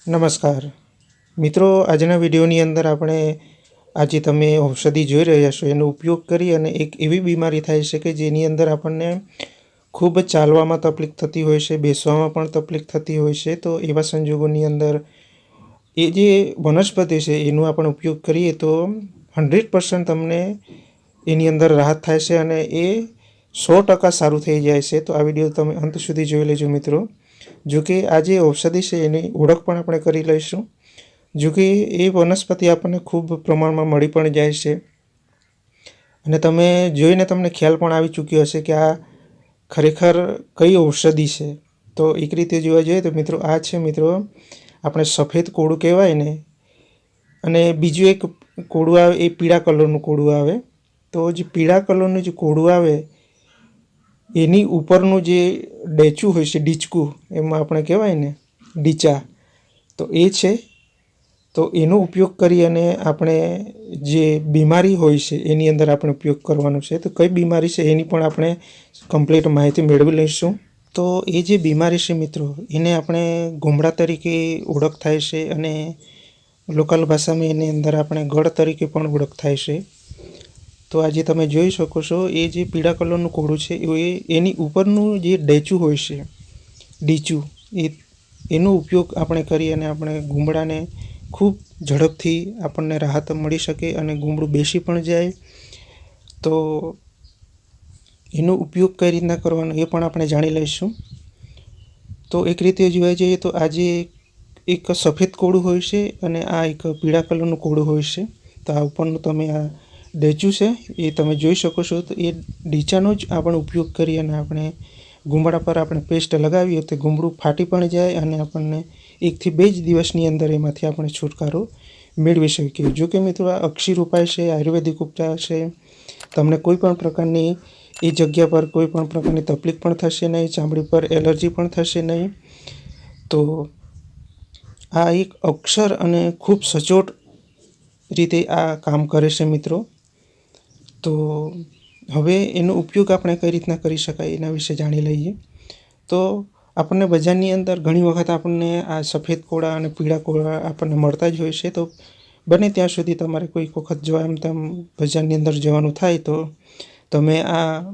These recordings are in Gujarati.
નમસ્કાર મિત્રો, આજના વિડીયોની અંદર આપણે આજે તમે ઔષધિ જોઈ રહ્યા છો એનો ઉપયોગ કરી અને એક એવી બીમારી થાય છે કે જેની અંદર આપણને ખૂબ જ ચાલવામાં તકલીફ થતી હોય છે, બેસવામાં પણ તકલીફ થતી હોય છે. તો એવા સંજોગોની અંદર એ જે વનસ્પતિ છે એનો આપણે ઉપયોગ કરીએ તો 100% તમને એની અંદર રાહત થાય છે અને એ 100% સારું થઈ જાય છે. તો આ વિડીયો તમે અંત સુધી જોઈ લેજો મિત્રો. જો કે આ જે ઔષધિ છે એની ઓળખ પણ આપણે કરી લઈશું. જો કે એ વનસ્પતિ આપણને ખૂબ પ્રમાણમાં મળી પણ જાય છે અને તમે જોઈને તમને ખ્યાલ પણ આવી ચૂક્યો હશે કે આ ખરેખર કઈ ઔષધિ છે. તો એક રીતે જોવા જઈએ તો મિત્રો આ છે મિત્રો આપણે સફેદ કોળું કહેવાય ને, અને બીજું એક કોળું આવે એ પીળા કલરનું કોળું આવે. તો જે પીળા કલરનું જે કોળું આવે એની ઉપરનું જે ડેચું હોય છે, ડીચકું એમાં આપણે કહેવાય ને ડીચા, તો એ છે. તો એનો ઉપયોગ કરી અને આપણે જે બીમારી હોય છે એની અંદર આપણે ઉપયોગ કરવાનો છે. તો કઈ બીમારી છે એની પણ આપણે કમ્પ્લીટ માહિતી મેળવી લઈશું. તો એ જે બીમારી છે મિત્રો એને આપણે ગુમડા તરીકે ઓળખ થાય છે અને લોકલ ભાષામાં એની અંદર આપણે ગળ તરીકે પણ ઓળખ થાય છે. તો આજે તમે જોઈ શકો છો એ જે પીળા કલરનું કોળું છે એની ઉપરનું જે ડેચું હોય છે, ડીચું, એનો ઉપયોગ આપણે કરી અને આપણે ગુમડાને ખૂબ ઝડપથી આપણને રાહત મળી શકે અને ગુમડું બેસી પણ જાય. તો એનો ઉપયોગ કઈ રીતના કરવાનો એ પણ આપણે જાણી લઈશું. તો એક રીતે જોવા જઈએ તો આજે એક સફેદ કોળું હોય છે અને આ એક પીળા કલરનું કોળું હોય છે. તો આ ઉપરનું તમે આ ડેચું છે એ તમે જોઈ શકો છો. તો એ ડીચાનો જ આપણે ઉપયોગ કરી અને આપણે ગુમડા પર આપણે પેસ્ટ લગાવીએ તો ગુમડું ફાટી પણ જાય અને આપણને 1 થી 2 જ દિવસની અંદર એમાંથી આપણે છુટકારો મેળવી શકીએ. જો કે મિત્રો આ અક્ષીર ઉપાય છે, આયુર્વેદિક ઉપચાર છે. તમને કોઈ પણ પ્રકારની એ જગ્યા પર કોઈ પણ પ્રકારની તકલીફ પણ થશે નહીં, ચામડી પર એલર્જી પણ થશે નહીં. તો આ એક અક્ષર અને ખૂબ સચોટ રીતે આ કામ કરે છે મિત્રો. તો હવે એનો ઉપયોગ આપણે કઈ રીતના કરી શકાય એના વિશે જાણી લઈએ. તો આપણને બજારની અંદર ઘણી વખત આપણને આ સફેદ કોળા અને પીળા કોળા આપણને મળતા જ હોય છે. તો બને ત્યાં સુધી તમારે કોઈક વખત જો આમ તેમ બજારની અંદર જવાનું થાય તો તમે આ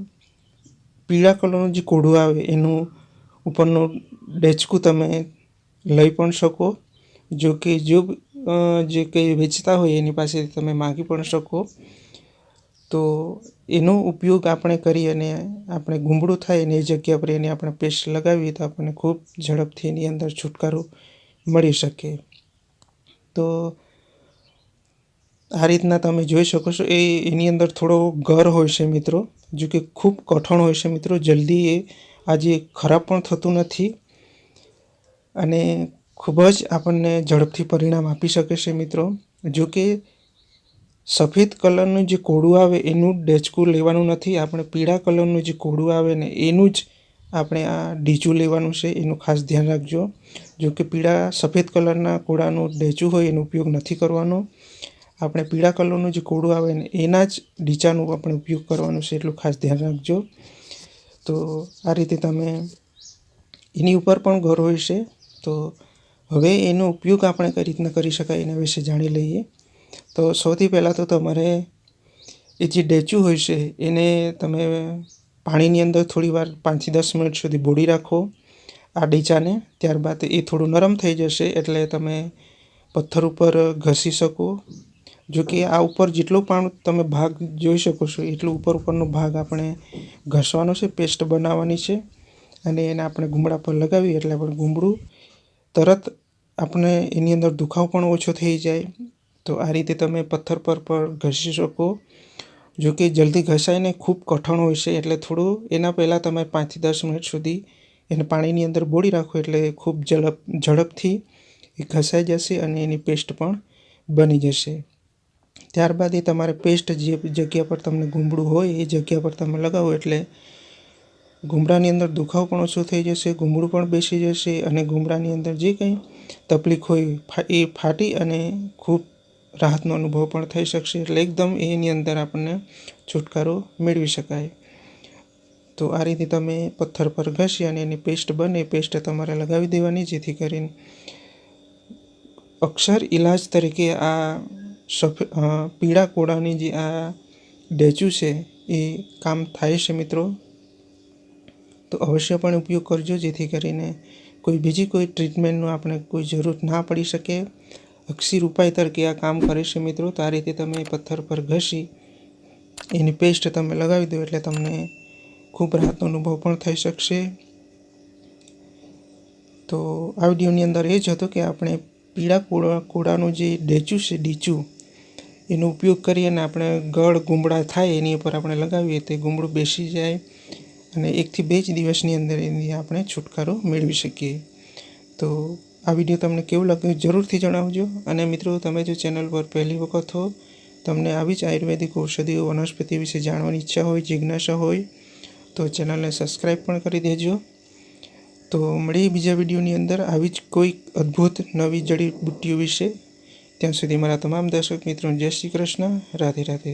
પીળા કલરનું જે કોળું આવે એનું ઉપરનું ડેચકું તમે લઈ પણ શકો. જો કે જે કંઈ વેચતા હોય એની પાસેથી તમે માગી પણ શકો. તો એનો ઉપયોગ આપણે કરી અને આપણે ગુમડું થાય અને એ જગ્યા પર એને આપણે પેસ્ટ લગાવીએ તો આપણને ખૂબ ઝડપથી એની અંદર છુટકારો મળી શકે. તો આ રીતના તમે જોઈ શકો છો એની અંદર થોડો ગર હોય છે મિત્રો. જો કે ખૂબ કઠણ હોય છે મિત્રો. જલ્દી એ આજે ખરાબ પણ થતું નથી અને ખૂબ જ આપણને ઝડપથી પરિણામ આપી શકે છે મિત્રો. જો કે સફેદ કલરનું જે કોળું આવે એનું ડેચકું લેવાનું નથી. આપણે પીળા કલરનું જે કોળું આવે ને એનું જ આપણે આ ડીચું લેવાનું છે. એનું ખાસ ધ્યાન રાખજો. જો કે સફેદ કલરના કોળાનું ડેચું હોય એનો ઉપયોગ નથી કરવાનો. આપણે પીળા કલરનું જે કોળું આવે ને એના જ ડીચાનો આપણે ઉપયોગ કરવાનો છે, એટલું ખાસ ધ્યાન રાખજો. તો આ રીતે તમે એની ઉપર પણ ગર હોય છે. તો હવે એનો ઉપયોગ આપણે કઈ રીતના કરી શકાય એના વિશે જાણી લઈએ. તો સૌથી પહેલાં તો તમારે એ જે ડેચું હોય છે એને તમે પાણીની અંદર થોડીવાર 5 થી 10 મિનિટ સુધી બોળી રાખો આ ડીચાને. ત્યારબાદ એ થોડું નરમ થઈ જશે એટલે તમે પથ્થર ઉપર ઘસી શકો. જો કે આ ઉપર જેટલો પણ તમે ભાગ જોઈ શકો છો એટલો ઉપરનો ભાગ આપણે ઘસવાનો છે, પેસ્ટ બનાવવાની છે અને એને આપણે ગુમડા પર લગાવીએ એટલે આપણે ગુમડું તરત આપણે એની અંદર દુખાવો પણ ઓછો થઈ જાય. તો આ રીતે તમે પથ્થર પર ઘસી શકો. જો કે જલ્દી ઘસાય નહીં, ખૂબ કઠણ હોય છે એટલે થોડું એના પહેલાં તમે 5 થી 10 મિનિટ સુધી એને પાણીની અંદર બોળી રાખો એટલે ખૂબ ઝડપથી એ ઘસાઈ જશે અને એની પેસ્ટ પણ બની જશે. ત્યારબાદ એ તમારે પેસ્ટ જે જગ્યા પર તમને ગુમડું હોય એ જગ્યા પર તમે લગાવો એટલે ગુમડાની અંદર દુખાવો પણ ઓછો થઈ જશે, ગુમડું પણ બેસી જશે અને ગુમડાની અંદર જે કંઈ તકલીફ હોય એ ફાટી અને ખૂબ રાહતનો અનુભવ પણ થઈ શકશે. એટલે એકદમ એની અંદર આપણને છુટકારો મેળવી શકાય. તો આ રીતે તમે પથ્થર પર ઘસી અને એની પેસ્ટ બને પેસ્ટ તમારે લગાવી દેવાની, જેથી કરીને અક્ષર ઇલાજ તરીકે આ પીળા કોળાની જે આ ડેચું છે એ કામ થાય છે મિત્રો. તો અવશ્ય પણ ઉપયોગ કરજો, જેથી કરીને કોઈ બીજી કોઈ ટ્રીટમેન્ટનો આપણે કોઈ જરૂર ના પડી શકે. અક્ષીર ઉપાય તરીકે આ કામ કરે છે મિત્રો. તો આ રીતે તમે પથ્થર પર ઘસી એની પેસ્ટ તમે લગાવી દો એટલે તમને ખૂબ રાહતનો અનુભવ પણ થઈ શકશે. તો આ વિડીયોની અંદર એ જ હતો કે આપણે પીળા કોળાનું જે ડેચું છે, ડીચું, એનો ઉપયોગ કરી અને આપણે ગળ ગુમડા થાય એની ઉપર આપણે લગાવીએ તે ગુમડું બેસી જાય અને 1 થી 2 જ દિવસની અંદર એની આપણે છુટકારો મેળવી શકીએ. તો આ વિડીયો તમને કેવું લાગ્યું જરૂરથી જણાવજો. અને મિત્રો, તમે જો ચેનલ પર પહેલી વખત હો, તમને આવી જ આયુર્વેદિક ઔષધિઓ વનસ્પતિ વિશે જાણવાની ઈચ્છા હોય, જિજ્ઞાસા હોય, તો ચેનલને સબસ્ક્રાઈબ પણ કરી દેજો. તો મળીએ બીજા વિડીયોની અંદર આવી જ કોઈ અદ્ભુત નવી જડીબુટ્ટીઓ વિશે. ત્યાં સુધી મારા તમામ દર્શક મિત્રોને જય શ્રી કૃષ્ણ. રાધે રાધે.